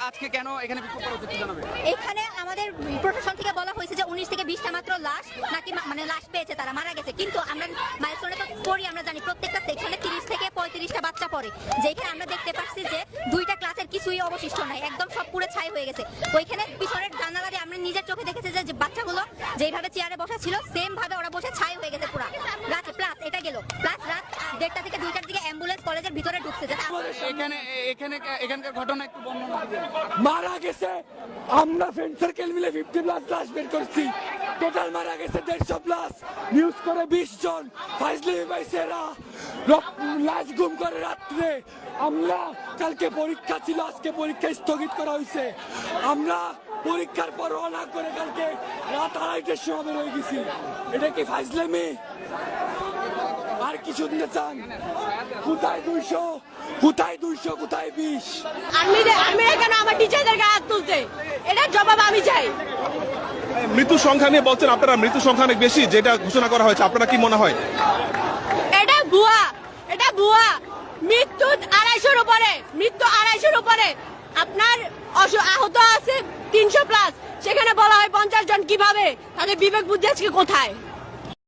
আজকে কেন এখানে বিক্ষোভ করা হচ্ছে জানাবেন? এখানে আমাদের প্রশাসন থেকে বলা হয়েছে যে 19 থেকে 20টা মাত্র লাশ নাকি মানে লাশ পেয়েছে, তারা মারা গেছে। কিন্তু আমরা মাইলস্টোনে তো পড়ি, আমরা জানি প্রত্যেকটা সেকশনে 30 থেকে 35টা বাচ্চা পড়ে, যেখানে আমরা দেখতে পাচ্ছি যে 2টা ক্লাসের কিছুই অবশিষ্ট নাই, একদম সব পুরো ছাই হয়ে গেছে। ওইখানে পিছনের জানালা দিয়ে আমরা নিজের চোখে দেখেছি যে বাচ্চাগুলো যেভাবে চেয়ারে বসা ছিল সেম ভাবে ওরা বসে ছাই হয়ে গেছে পুরো গাছে। প্লাস এটা গেল, প্লাস রাত 1:30 থেকে 2টার দিকে অ্যাম্বুলেন্স কলেজের ভিতরে ঢুকছে। এখানকার ঘটনা একটু বর্ণনা দিবেন। মারা গেছে, আমরা ফ্রেন্ড সার্কেল মিলে 50+ লাশ বের করছি। টোটাল মারা গেছে 150+। নিউজ করে 20 জন ফাইজলিমি পাইছেরা লাশ গুম করে রাত্রে। আমরা কালকে পরীক্ষা ছিল, আজকে পরীক্ষা স্থগিত করা হয়েছে। আমরা পরীক্ষার পর রওনা করে কালকে রাত 2:30টার সময় বের হয়ে গেছি। এটা কি ফাইজলিমি? আর কি শুনতে চান? কোথায় 200, কোথায় 200, কোথায় 20? আমি কেন আমার টিচারদেরকে হাত তুলতে, এটার জবাব আমি চাই। মৃত্যু সংখ্যা নিয়ে বলছেন আপনারা, মৃত্যু সংখ্যা অনেক বেশি যেটা ঘোষণা করা হয়েছে, আপনারা কি মনে হয়? এটা ভুয়া, এটা ভুয়া। মৃত্যু 250-র উপরে, মৃত্যু 250-র উপরে। আপনার আহত আছে 300+, সেখানে বলা হয় 50 জন। কিভাবে? তাদের বিবেক বুদ্ধি আজকে কোথায়?